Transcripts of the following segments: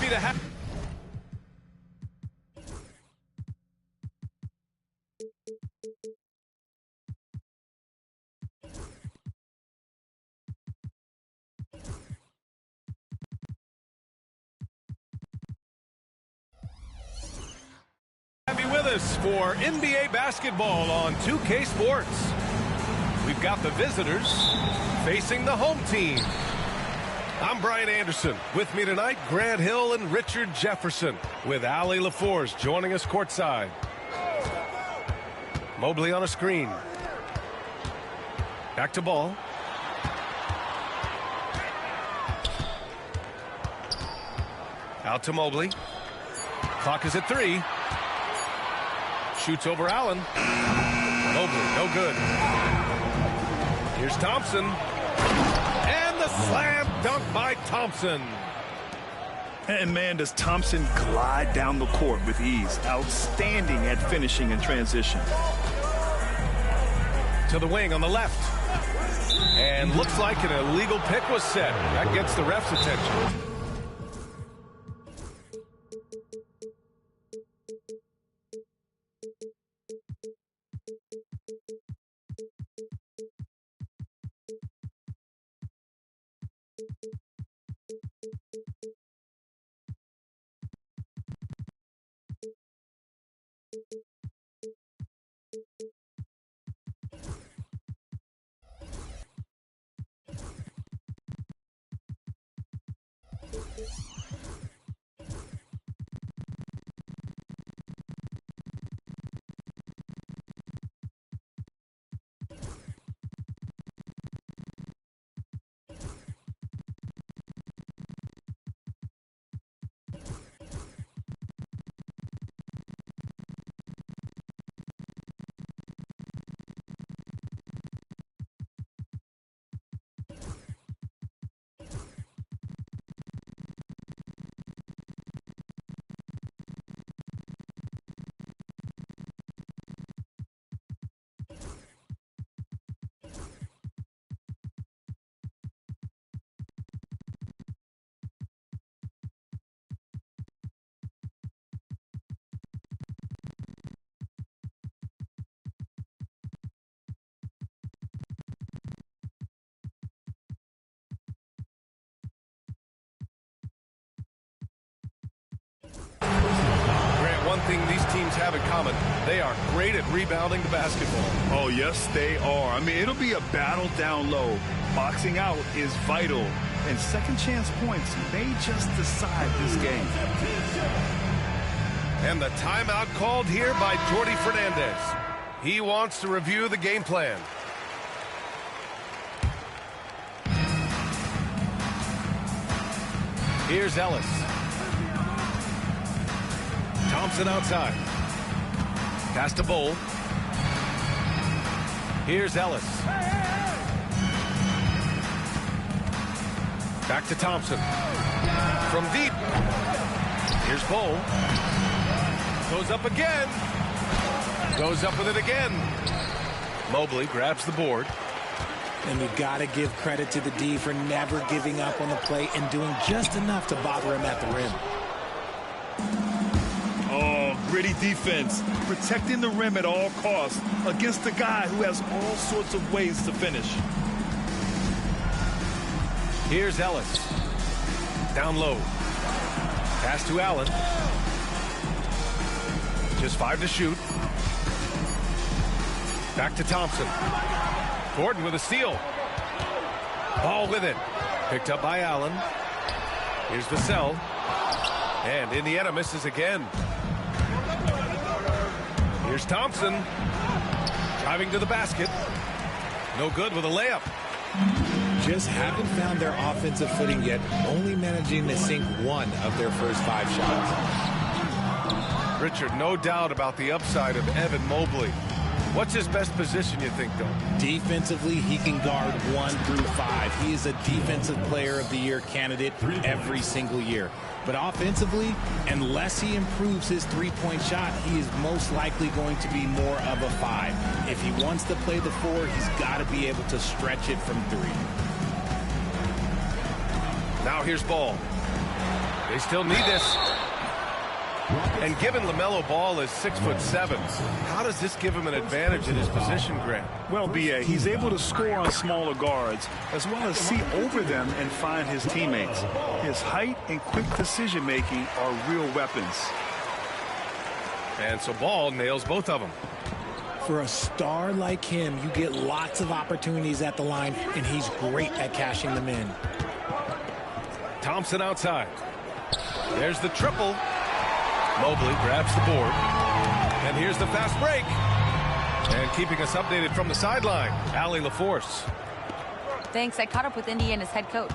happy to have... Have you with us for NBA basketball on 2K Sports. We've got the visitors facing the home team. I'm Brian Anderson. With me tonight, Grant Hill and Richard Jefferson, with Ali LaForce joining us courtside. Mobley on a screen. Back to ball. Out to Mobley. Clock is at 3. Shoots over Allen. Mobley, no good. Here's Thompson. And the slam dunk by Thompson. And man, does Thompson glide down the court with ease. Outstanding at finishing in transition. To the wing on the left. And looks like an illegal pick was set. That gets the ref's attention. One thing these teams have in common, they are great at rebounding the basketball. Oh, yes, they are. I mean, it'll be a battle down low. Boxing out is vital, and second chance points may just decide this game. And the timeout called here by Jordi Fernandez. He wants to review the game plan. Here's Ellis. Thompson outside. Pass to Bull. Here's Ellis. Back to Thompson. From deep. Here's Bull. Goes up again. Goes up with it again. Mobley grabs the board. And you got to give credit to the D for never giving up on the play and doing just enough to bother him at the rim. Gritty defense, protecting the rim at all costs against a guy who has all sorts of ways to finish. Here's Ellis. Down low. Pass to Allen. Just 5 to shoot. Back to Thompson. Gordon with a steal. Ball with it. Picked up by Allen. Here's Vassell. And Indiana misses again. Here's Thompson. Driving to the basket. No good with a layup. Just haven't found their offensive footing yet, only managing to sink 1 of their first 5 shots. Richard, no doubt about the upside of Evan Mobley. What's his best position, you think, though? Defensively, he can guard 1 through 5. He is a Defensive Player of the Year candidate every single year. But offensively, unless he improves his three-point shot, he is most likely going to be more of a 5. If he wants to play the 4, he's got to be able to stretch it from 3. Now here's Ball. They still need this. And given LaMelo Ball is 6'7", how does this give him an advantage in his position, Grant? Well, B.A., he's able to score on smaller guards, as well as see over them and find his teammates. His height and quick decision-making are real weapons. And so Ball nails both of them. For a star like him, you get lots of opportunities at the line, and he's great at cashing them in. Thompson outside. There's the triple. Mobley grabs the board. And here's the fast break. And keeping us updated from the sideline, Allie LaForce. Thanks. I caught up with Indiana's head coach.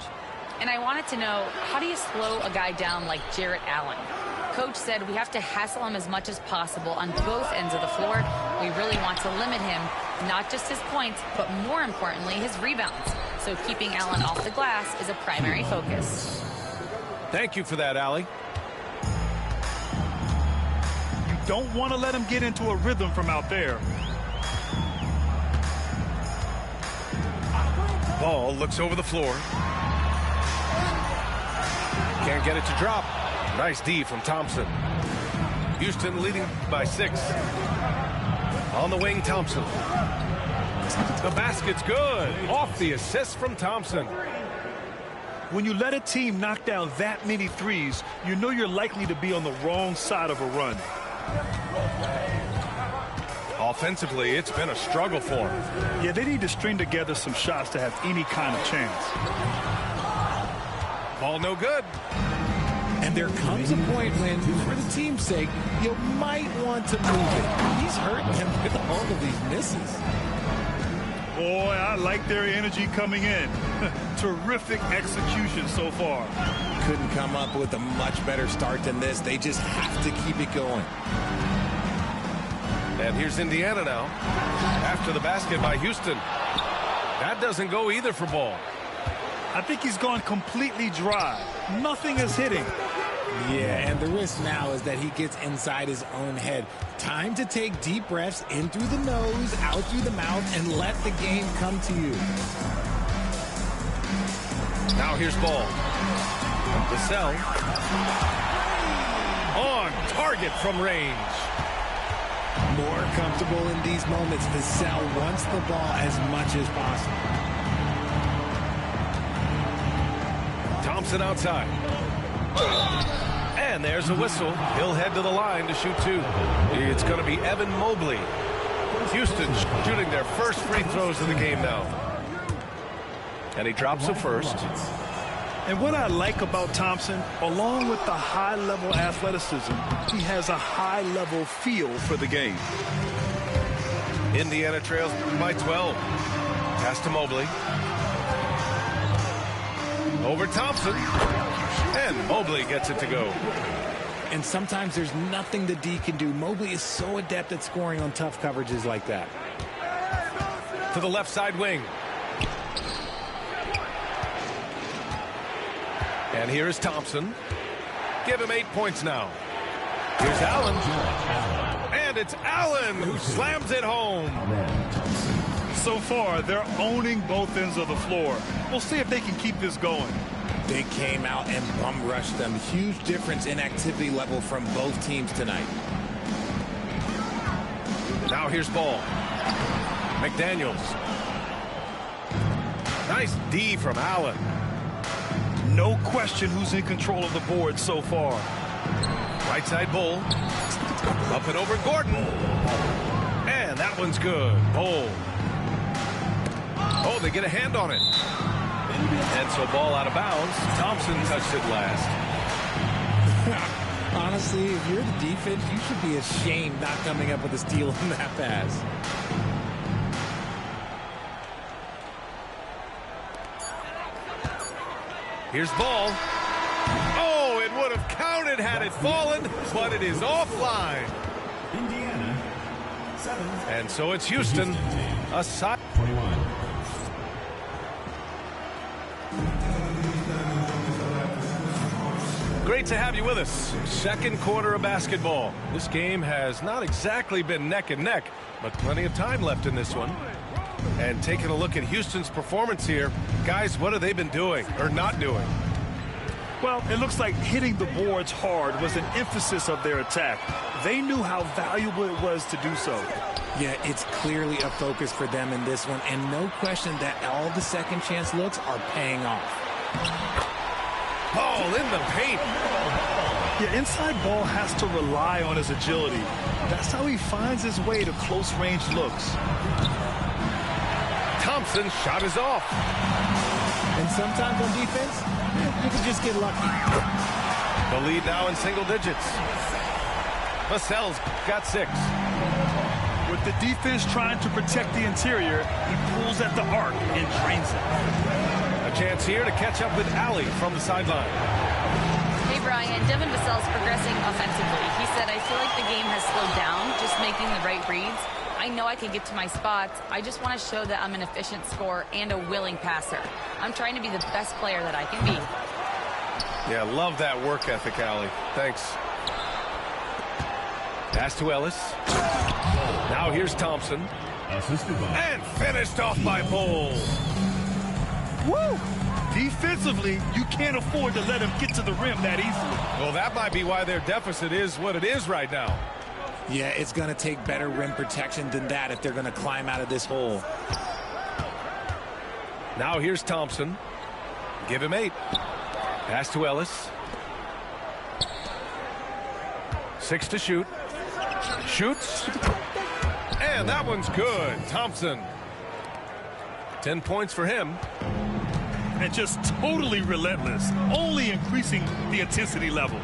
And I wanted to know, how do you slow a guy down like Jarrett Allen? Coach said we have to hassle him as much as possible on both ends of the floor. We really want to limit him, not just his points, but more importantly, his rebounds. So keeping Allen off the glass is a primary focus. Thank you for that, Allie. Don't want to let him get into a rhythm from out there. Ball looks over the floor. Can't get it to drop. Nice D from Thompson. Houston leading by 6. On the wing, Thompson. The basket's good. Off the assist from Thompson. When you let a team knock down that many threes, you know you're likely to be on the wrong side of a run. Offensively, it's been a struggle for him. Yeah, they need to string together some shots to have any kind of chance. Ball no good. And there comes a point when, for the team's sake, you might want to move it. He's hurting him with all of these misses. Boy, I like their energy coming in. Terrific execution so far. Couldn't come up with a much better start than this. They just have to keep it going. And here's Indiana now. After the basket by Houston. That doesn't go either for Ball. I think he's gone completely dry. Nothing is hitting. Yeah, and the risk now is that he gets inside his own head. Time to take deep breaths in through the nose, out through the mouth, and let the game come to you. Now here's Ball. Vassell. On target from range. More comfortable in these moments. Vassell wants the ball as much as possible. Thompson outside. And there's a whistle. He'll head to the line to shoot 2. It's going to be Evan Mobley. Houston shooting their first free throws of the game now. And he drops the first. And what I like about Thompson, along with the high-level athleticism, he has a high-level feel for the game. Indiana trails by 12. Pass to Mobley. Over Thompson. And Mobley gets it to go. And sometimes there's nothing the D can do. Mobley is so adept at scoring on tough coverages like that. To the left side wing. And here's Thompson. Give him 8 points now. Here's Allen. And it's Allen who slams it home. So far, they're owning both ends of the floor. We'll see if they can keep this going. They came out and bum rushed them. Huge difference in activity level from both teams tonight. Now here's Ball. McDaniels. Nice D from Allen. No question who's in control of the board so far. Right side Bull. Up and over Gordon. And that one's good. Bull. Oh, they get a hand on it. And so ball out of bounds. Thompson touched it last. Honestly, if you're the defense, you should be ashamed not coming up with a steal on that pass. Here's Ball. Oh, it would have counted had it fallen, but it is offline. Indiana, 7. And so it's Houston. A side. 21. Great to have you with us. Second quarter of basketball. This game has not exactly been neck and neck, but plenty of time left in this one. And taking a look at Houston's performance here, guys, what have they been doing or not doing? Well, it looks like hitting the boards hard was an emphasis of their attack. They knew how valuable it was to do so. Yeah, it's clearly a focus for them in this one, and no question that all the second chance looks are paying off. Ball in the paint. Yeah, inside ball has to rely on his agility. That's how he finds his way to close-range looks. Thompson's shot is off. And sometimes on defense, you can just get lucky. The lead now in single digits. Vassell's got 6. With the defense trying to protect the interior, he pulls at the arc and drains it. A chance here to catch up with Allie from the sideline. Hey, Brian, Devin Vassell's progressing offensively. He said, I feel like the game has slowed down, just making the right reads. I know I can get to my spots. I just want to show that I'm an efficient scorer and a willing passer. I'm trying to be the best player that I can be. Yeah, love that work ethic, Allie. Thanks. Pass to Ellis. Now here's Thompson. And finished off by Bull. Woo! Defensively, you can't afford to let him get to the rim that easily. Well, that might be why their deficit is what it is right now. Yeah, it's going to take better rim protection than that if they're going to climb out of this hole. Now here's Thompson. Give him 8. Pass to Ellis. 6 to shoot. Shoots. And that one's good. Thompson. 10 points for him. And just totally relentless, only increasing the intensity level.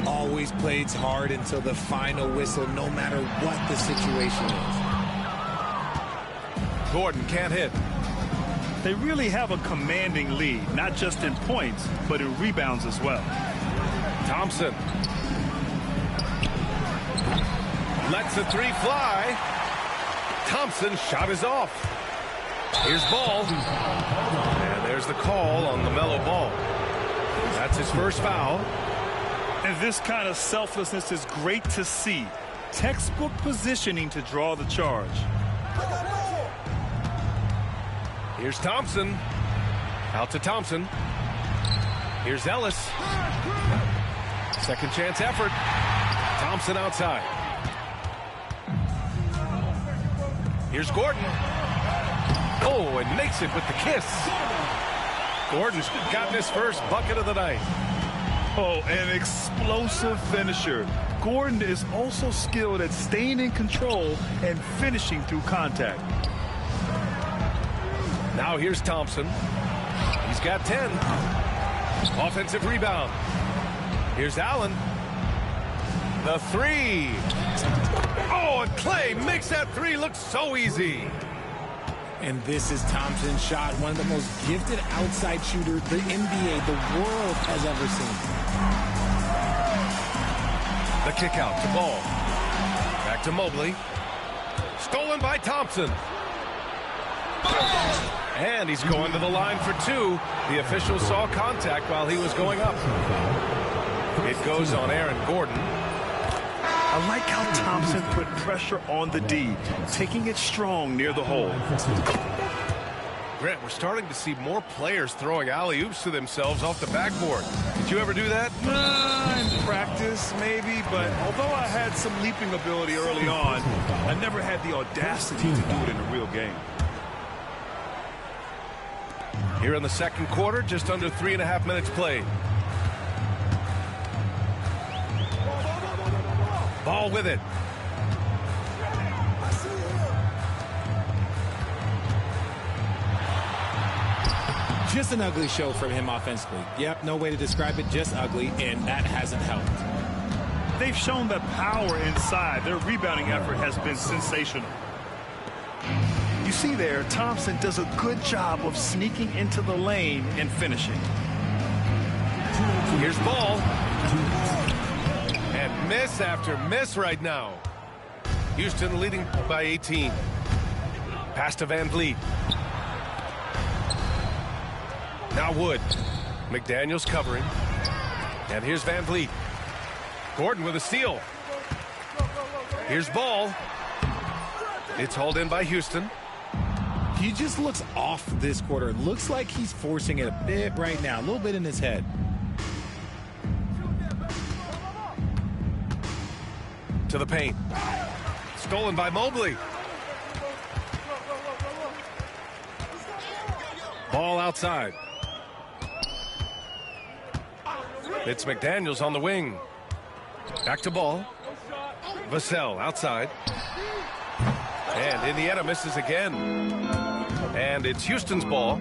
Always plays hard until the final whistle, no matter what the situation is. Gordon can't hit. They really have a commanding lead, not just in points, but in rebounds as well. Thompson. Lets the 3 fly. Thompson's shot is off. Here's Ball. And there's the call on LaMelo Ball. That's his first foul. And this kind of selflessness is great to see. Textbook positioning to draw the charge. Here's Thompson. Out to Thompson. Here's Ellis. Second chance effort. Thompson outside. Here's Gordon. Oh, and makes it with the kiss. Gordon's got his first bucket of the night. Oh, an explosive finisher. Gordon is also skilled at staying in control and finishing through contact. Now here's Thompson. He's got 10. Offensive rebound. Here's Allen. The 3. Oh, and Clay makes that 3 look so easy. And this is Thompson's shot, one of the most gifted outside shooters the NBA, the world has ever seen. The kick out to Ball. Back to Mobley. Stolen by Thompson. And he's going to the line for 2. The official saw contact while he was going up. It goes on Aaron Gordon. I like how Thompson put pressure on the D, taking it strong near the hole. Grant, we're starting to see more players throwing alley-oops to themselves off the backboard. Did you ever do that? In practice, maybe, but although I had some leaping ability early on, I never had the audacity to do it in a real game. Here in the second quarter, just under 3.5 minutes played. Ball with it. Just an ugly show from him offensively. Yep, no way to describe it, just ugly, and that hasn't helped. They've shown that power inside. Their rebounding effort has been sensational. You see there, Thompson does a good job of sneaking into the lane and finishing. Here's Ball. And miss after miss right now. Houston leading by 18. Pass to Van Vliet. Now Wood. McDaniels covering. And here's Van Vliet. Gordon with a steal. Here's Ball. It's hauled in by Houston. He just looks off this quarter. Looks like he's forcing it a bit right now, a little bit in his head. To the paint. Stolen by Mobley. Ball outside. It's McDaniels on the wing. Back to Ball. Vassell outside. And Indiana misses again. And it's Houston's ball.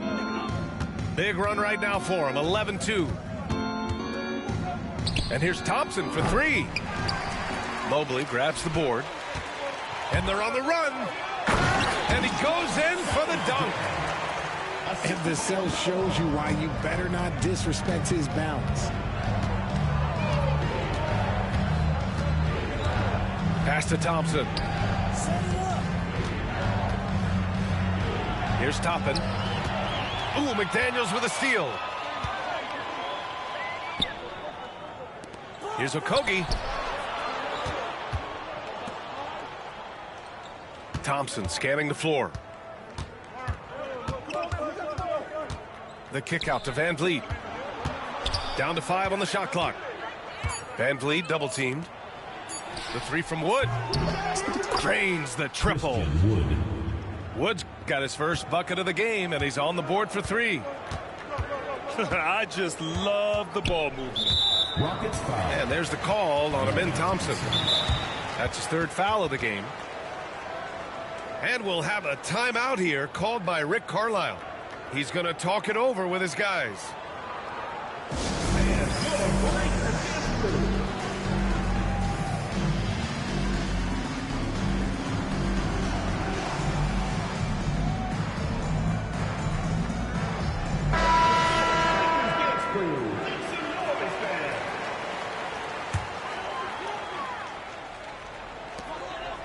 Big run right now for him. 11-2. And here's Thompson for three. Mobley grabs the board. And they're on the run. And he goes in for the dunk. And Vassell shows you why you better not disrespect his bounce. Pass to Thompson. Here's Toppin. Ooh, McDaniels with a steal. Here's Okogie. Thompson scanning the floor. The kick out to Van Vliet. Down to 5 on the shot clock. Van Vliet double teamed. The three from Wood. Drains the triple. Wood's got his first bucket of the game, and he's on the board for three. I just love the ball movement. Rockets foul. And there's the call on Amin Thompson. That's his third foul of the game. And we'll have a timeout here called by Rick Carlisle. He's going to talk it over with his guys.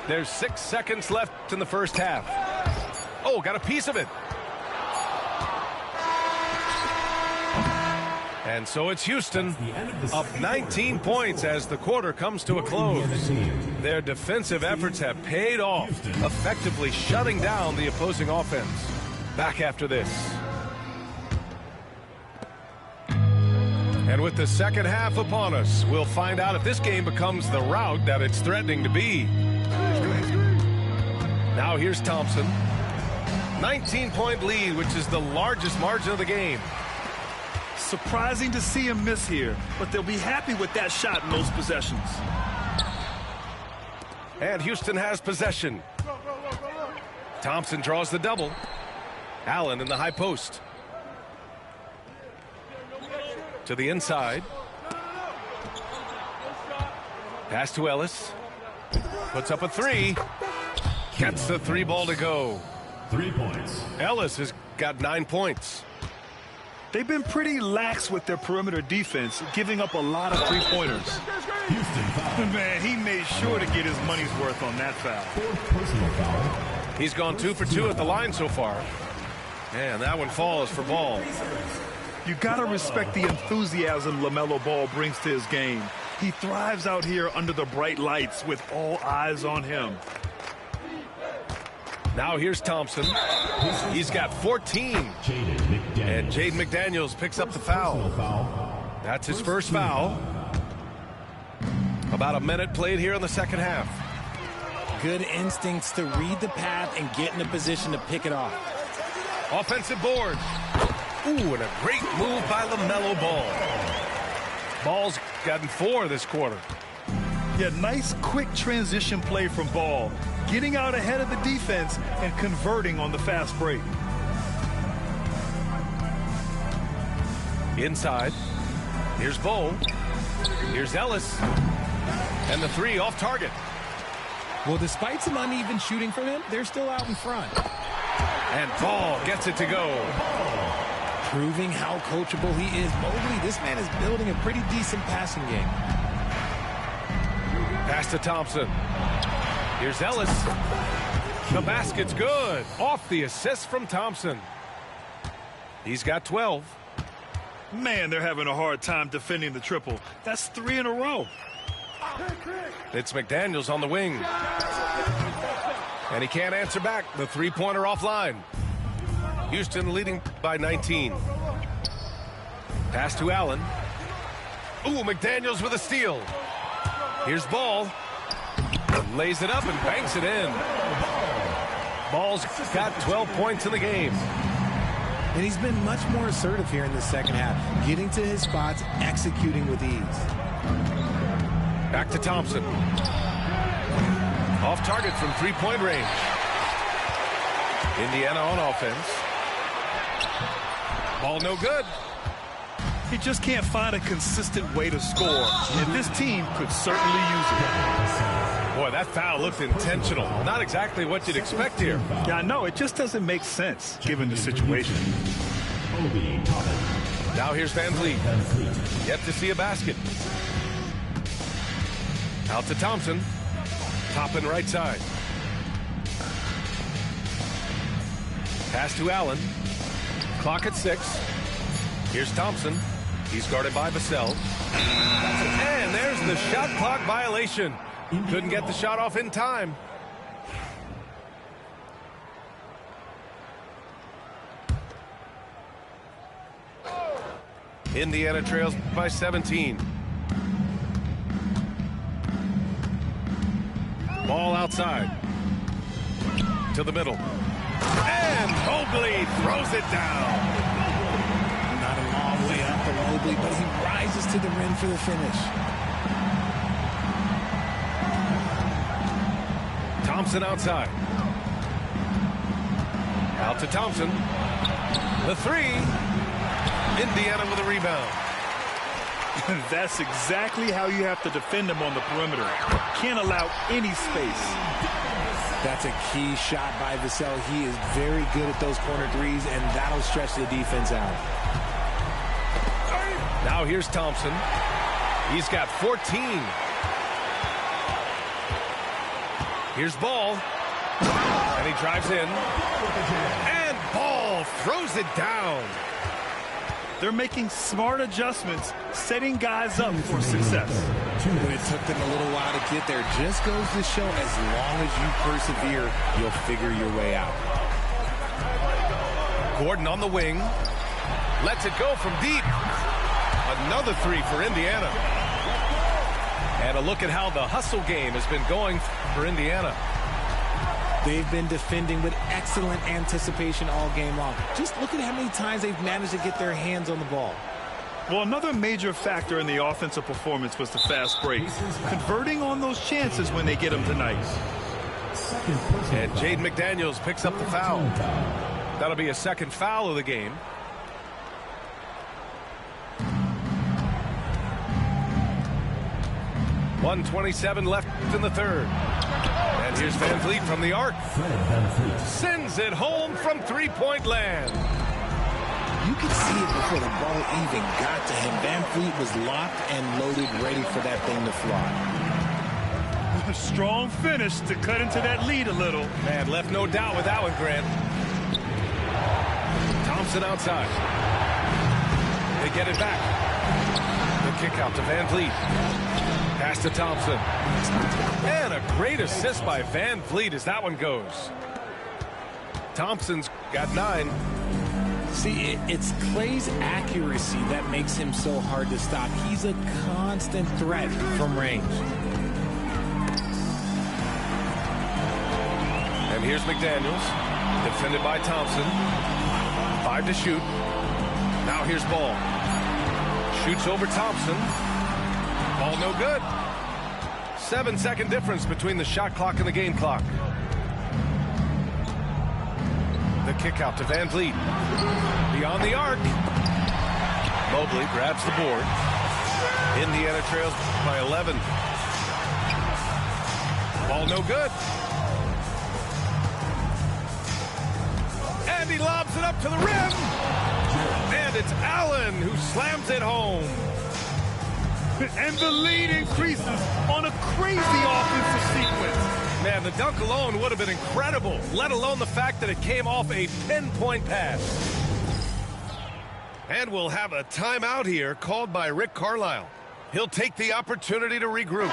There's 6 seconds left in the first half. Oh, got a piece of it. And so it's Houston up 19 points as the quarter comes to a close. Their defensive efforts have paid off, effectively shutting down the opposing offense. Back after this. And with the second half upon us, we'll find out if this game becomes the rout that it's threatening to be. Now here's Thompson. 19-point lead, which is the largest margin of the game. Surprising to see him miss here, but they'll be happy with that shot in those possessions. And Houston has possession. Thompson draws the double. Allen in the high post. To the inside. Pass to Ellis. Puts up a three. Gets the three ball to go. 3 points. Ellis has got 9 points. They've been pretty lax with their perimeter defense, giving up a lot of three-pointers. Houston foul. Man, he made sure to get his money's worth on that foul. 4th personal foul. He's gone 2 for 2 at the line so far. And that one falls for Ball. You gotta respect the enthusiasm LaMelo Ball brings to his game. He thrives out here under the bright lights with all eyes on him. Now here's Thompson. He's got 14. And Jaden McDaniels picks up the foul. That's his first foul. About a minute played here in the second half. Good instincts to read the path and get in a position to pick it off. Offensive board. Ooh, and a great move by LaMelo Ball. Ball's gotten 4 this quarter. Yeah, nice quick transition play from Ball, getting out ahead of the defense and converting on the fast break. Inside. Here's Ball. Here's Ellis. And the three off target. Well, despite some uneven shooting from him, they're still out in front. And Ball gets it to go. Proving how coachable he is. Mobley, this man is building a pretty decent passing game. Pass to Thompson. Here's Ellis. The basket's good. Off the assist from Thompson. He's got 12. Man, they're having a hard time defending the triple. That's 3 in a row. It's McDaniels on the wing. And he can't answer back. The three-pointer offline. Houston leading by 19. Pass to Allen. Ooh, McDaniels with a steal. Here's Ball. Lays it up and banks it in. Ball's got 12 points in the game. And he's been much more assertive here in the second half, getting to his spots, executing with ease. Back to Thompson. Off target from three-point range. Indiana on offense. Ball no good. He just can't find a consistent way to score, and this team could certainly use it. Boy, that foul looked intentional. Not exactly what you'd expect here. Yeah, I know. It just doesn't make sense, given the situation. Now here's Van Vliet. Yet to see a basket. Out to Thompson. Top and right side. Pass to Allen. Clock at 6. Here's Thompson. He's guarded by Vassell. And there's the shot clock violation. Couldn't get the shot off in time. Indiana trails by 17. Ball outside. To the middle. And Mobley throws it down. Not a long way up for Mobley, but he rises to the rim for the finish. Thompson outside. Out to Thompson. The three. Indiana with a rebound. That's exactly how you have to defend him on the perimeter. Can't allow any space. That's a key shot by Vassell. He is very good at those corner threes, and that'll stretch the defense out. Now here's Thompson. He's got 14. Here's Ball. And he drives in. And Ball throws it down. They're making smart adjustments, setting guys up for success. But it took them a little while to get there. Just goes to show, as long as you persevere, you'll figure your way out. Gordon on the wing. Lets it go from deep. Another three for Indiana. And a look at how the hustle game has been going for Indiana. They've been defending with excellent anticipation all game long. Just look at how many times they've managed to get their hands on the ball. Well, another major factor in the offensive performance was the fast break. Converting on those chances when they get them tonight. And Jaden McDaniels picks up the foul. That'll be a second foul of the game. .127 left in the third. And here's Van Vliet from the arc. Sends it home from three-point land. You could see it before the ball even got to him. Van Vliet was locked and loaded, ready for that thing to fly. A strong finish to cut into that lead a little. Man, left no doubt with that one, Grant. Thompson outside. They get it back. The kick out to Van Vliet. Pass to Thompson. And a great assist by Van Vliet as that one goes. Thompson's got 9. See, it's Clay's accuracy that makes him so hard to stop. He's a constant threat from range. And here's McDaniels. Defended by Thompson. 5 to shoot. Now here's Ball. Shoots over Thompson. Ball no good. 7-second difference between the shot clock and the game clock. The kick out to Van Vliet. Beyond the arc. Mobley grabs the board. Indiana trails by 11. Ball no good. And he lobs it up to the rim. And it's Allen who slams it home. And the lead increases on a crazy offensive sequence. Man, the dunk alone would have been incredible, let alone the fact that it came off a pinpoint pass. And we'll have a timeout here called by Rick Carlisle. He'll take the opportunity to regroup.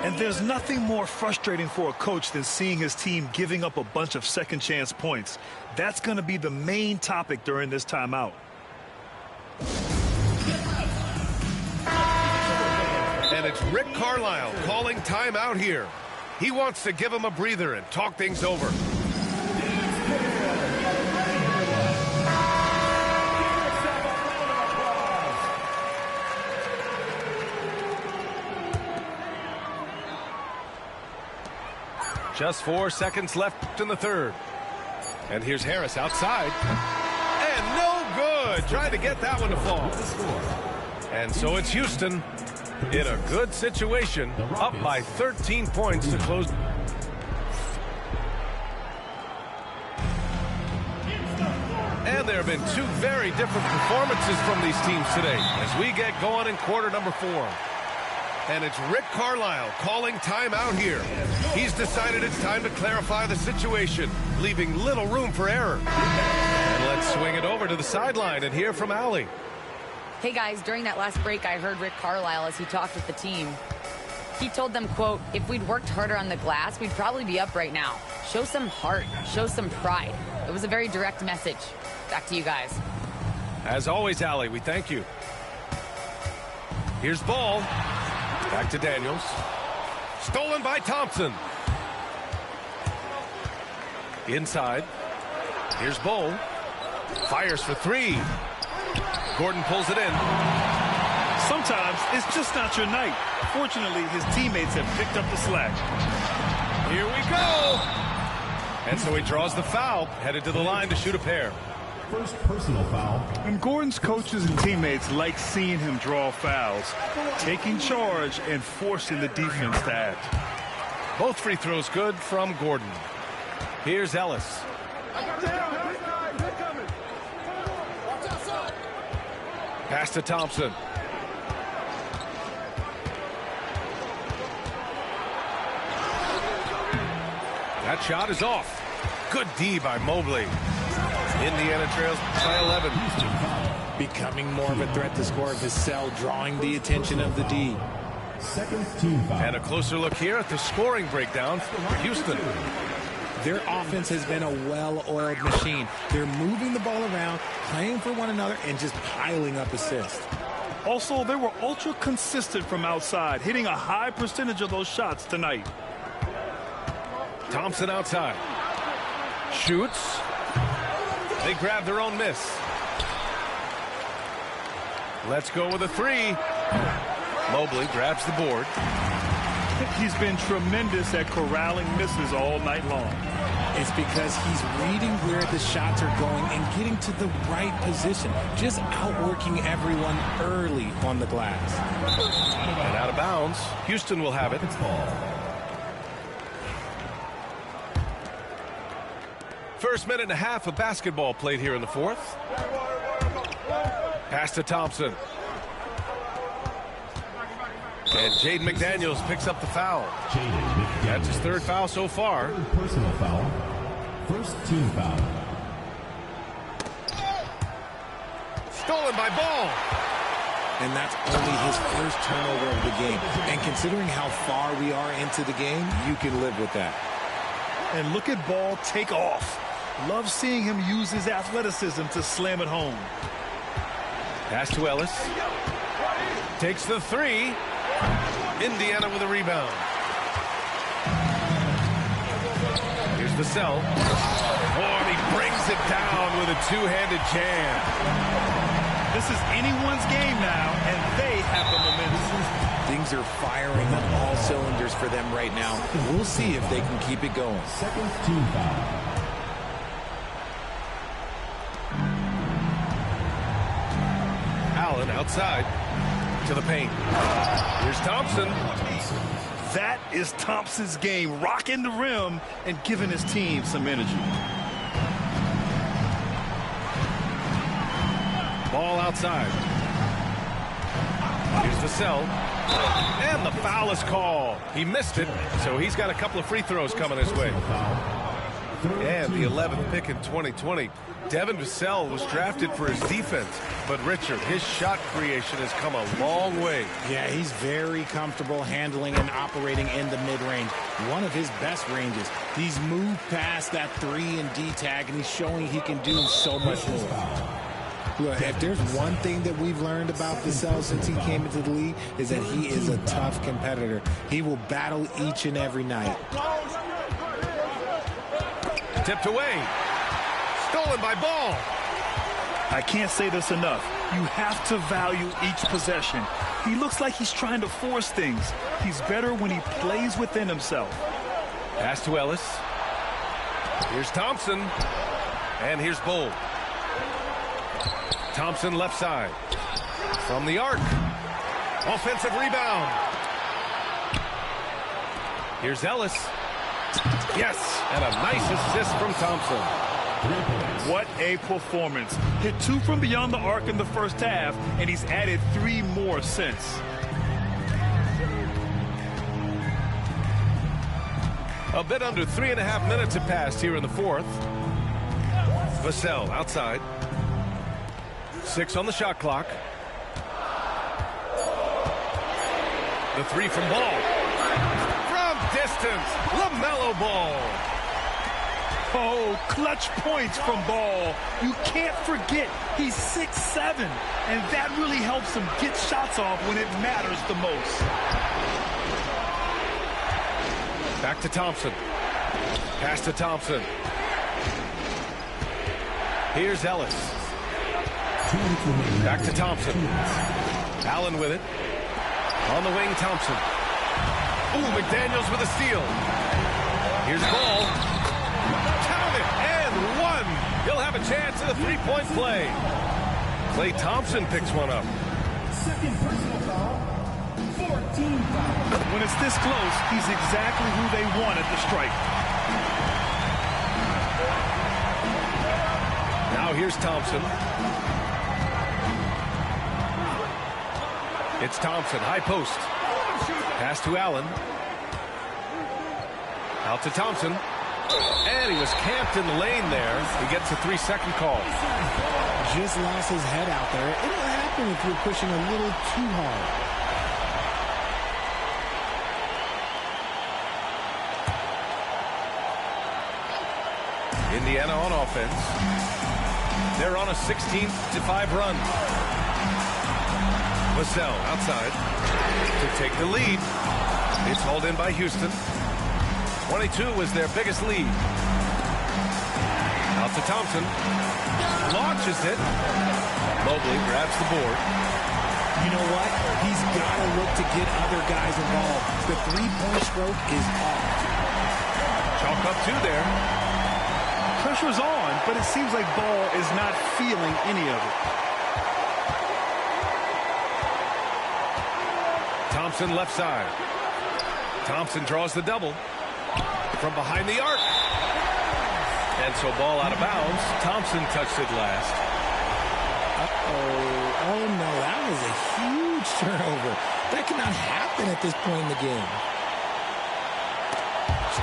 And there's nothing more frustrating for a coach than seeing his team giving up a bunch of second chance points. That's going to be the main topic during this timeout. And it's Rick Carlisle calling timeout here. He wants to give him a breather and talk things over. Just 4 seconds left in the third. And here's Harris outside. And no good. Trying to get that one to fall. And so it's Houston in a good situation, up by 13 points to close. And there have been two very different performances from these teams today as we get going in quarter number 4. And it's Rick Carlisle calling timeout here. He's decided it's time to clarify the situation, leaving little room for error. And let's swing it over to the sideline and hear from Allie. Hey guys, during that last break, I heard Rick Carlisle as he talked with the team. He told them, quote, if we'd worked harder on the glass, we'd probably be up right now. Show some heart, show some pride. It was a very direct message. Back to you guys. As always, Allie, we thank you. Here's ball. Back to Daniels. Stolen by Thompson. Inside. Here's Bull. Fires for 3. Gordon pulls it in. Sometimes it's just not your night. Fortunately, his teammates have picked up the slack. Here we go. And so he draws the foul, headed to the line to shoot a pair. First personal foul. And Gordon's coaches and teammates like seeing him draw fouls, taking charge and forcing the defense to act. Both free throws good from Gordon. Here's Ellis. Pass to Thompson. That shot is off. Good D by Mobley. Indiana trails by 11. Becoming more of a threat to score. Vassell drawing the attention of the D. Second team foul. And a closer look here at the scoring breakdown for Houston. Their offense has been a well-oiled machine. They're moving the ball around, playing for one another, and just piling up assists. Also, they were ultra consistent from outside, hitting a high percentage of those shots tonight. Thompson outside. Shoots. They grab their own miss. Let's go with a 3. Mobley grabs the board. He's been tremendous at corralling misses all night long. It's because he's reading where the shots are going and getting to the right position, just outworking everyone early on the glass. And out of bounds. Houston will have it. First minute and a half of basketball played here in the fourth. Pass to Thompson. And Jaden McDaniels picks up the foul. That's his third foul so far. Third personal foul. First team foul. Stolen by Ball. And that's only his first turnover of the game. And considering how far we are into the game, you can live with that. And look at Ball take off. Love seeing him use his athleticism to slam it home. Pass to Ellis. Takes the 3. Indiana with a rebound. Here's Vassell. Oh, and he brings it down with a two-handed jam. This is anyone's game now, and they have the momentum. Things are firing on all cylinders for them right now. We'll see if they can keep it going. Second team foul. Allen outside to the paint. Here's Thompson. That is Thompson's game, rocking the rim and giving his team some energy. Ball outside. Here's Vassell. And the foul is called. He missed it, so he's got a couple of free throws coming his way. And the 11th pick in 2020. Devin Vassell was drafted for his defense. But, Richard, his shot creation has come a long way. Yeah, he's very comfortable handling and operating in the mid-range. One of his best ranges. He's moved past that 3 and D tag, and he's showing he can do so much more. Look, if there's one thing that we've learned about Vassell since he came into the league, is that he is a tough competitor. He will battle each and every night. Tipped away. Stolen by Ball. I can't say this enough. You have to value each possession. He looks like he's trying to force things. He's better when he plays within himself. Pass to Ellis. Here's Thompson. And here's Bull. Thompson left side. From the arc. Offensive rebound. Here's Ellis. Yes, and a nice assist from Thompson. What a performance. Hit 2 from beyond the arc in the first half, and he's added 3 more since. A bit under 3.5 minutes have passed here in the fourth. Vassell outside. 6 on the shot clock. The 3 from Ball. From distance, LaMelo Ball. Oh, clutch points from Ball. You can't forget he's 6'7", and that really helps him get shots off when it matters the most. Back to Thompson. Pass to Thompson. Here's Ellis. Back to Thompson. Allen with it. On the wing, Thompson. Ooh, McDaniels with a steal. Here's Ball. Count it, and 1. He'll have a chance at a three-point play. Klay Thompson picks one up. Second personal foul. 14 foul. When it's this close, he's exactly who they want at the strike. Now here's Thompson. It's Thompson, high post. Pass to Allen. Out to Thompson. And he was camped in the lane there. He gets a 3-second call. Just lost his head out there. It'll happen if you're pushing a little too hard. Indiana on offense. They're on a 16-5 run. Vassell outside to take the lead. It's hauled in by Houston. 22 was their biggest lead. Out to Thompson. Launches it. Mobley grabs the board. You know what? He's got to look to get other guys involved. The three-point stroke is off. Chalk up 2 there. Pressure's on, but it seems like Ball is not feeling any of it. Thompson left side. Thompson draws the double from behind the arc. And so ball out of bounds. Thompson touched it last. Oh no, that was a huge turnover. That cannot happen at this point in the game.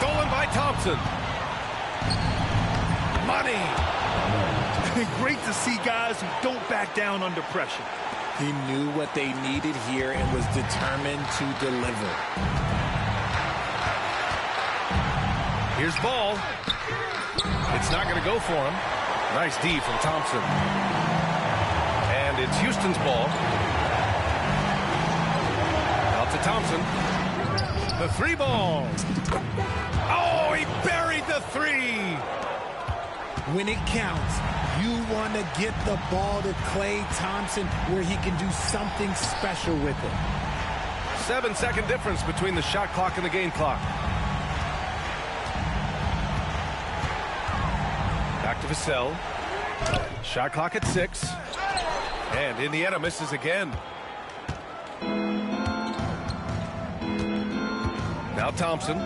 Stolen by Thompson. Money. Great to see guys who don't back down under pressure. He knew what they needed here and was determined to deliver. Here's Ball. It's not going to go for him. Nice D from Thompson. And it's Houston's ball. Out to Thompson. The 3 ball. Oh, he buried the 3. When it counts, you want to get the ball to Klay Thompson where he can do something special with it. 7-second difference between the shot clock and the game clock. Back to Vassell. Shot clock at 6. And Indiana misses again. Now Thompson.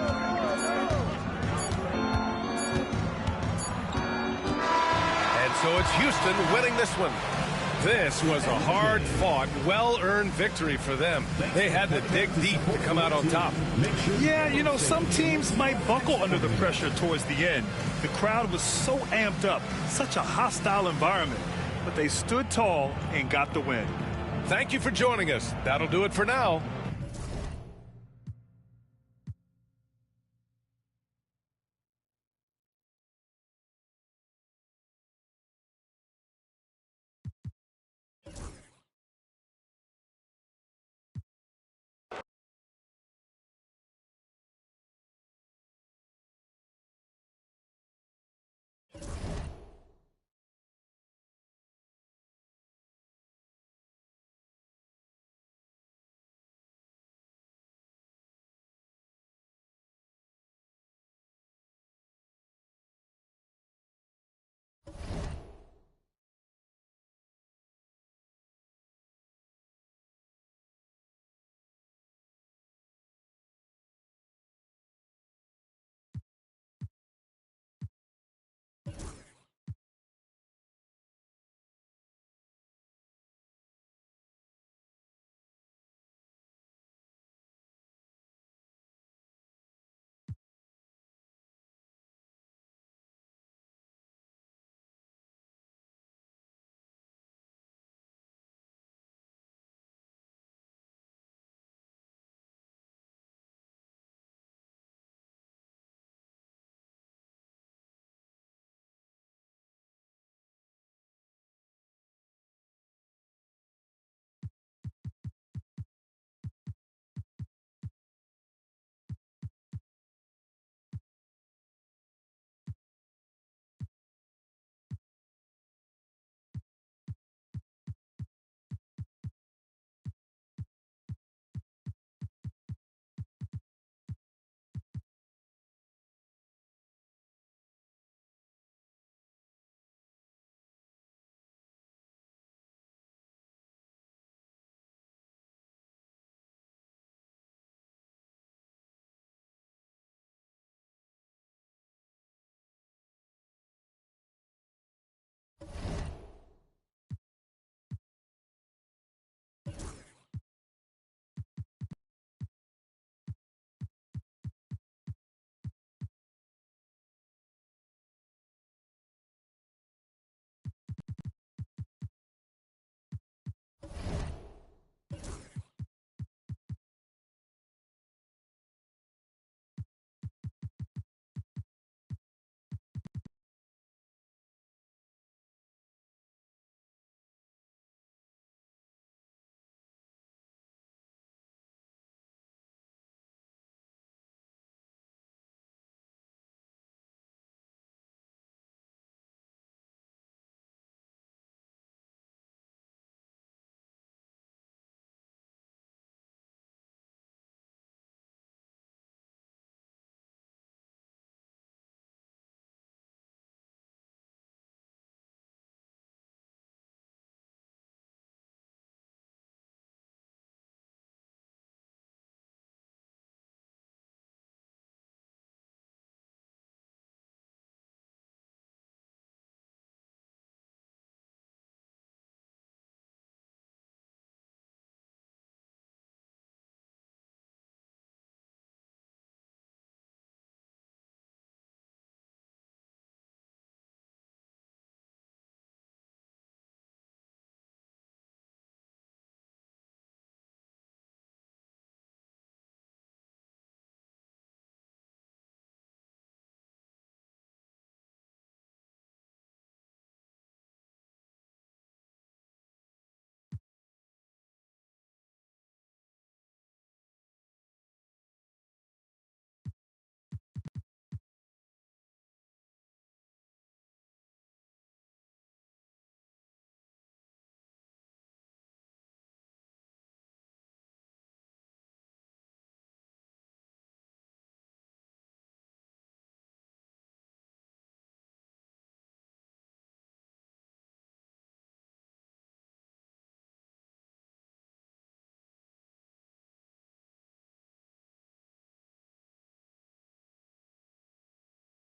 And so it's Houston winning this one. This was a hard-fought, well-earned victory for them. They had to dig deep to come out on top. Yeah, you know, some teams might buckle under the pressure towards the end. The crowd was so amped up, such a hostile environment. But they stood tall and got the win. Thank you for joining us. That'll do it for now.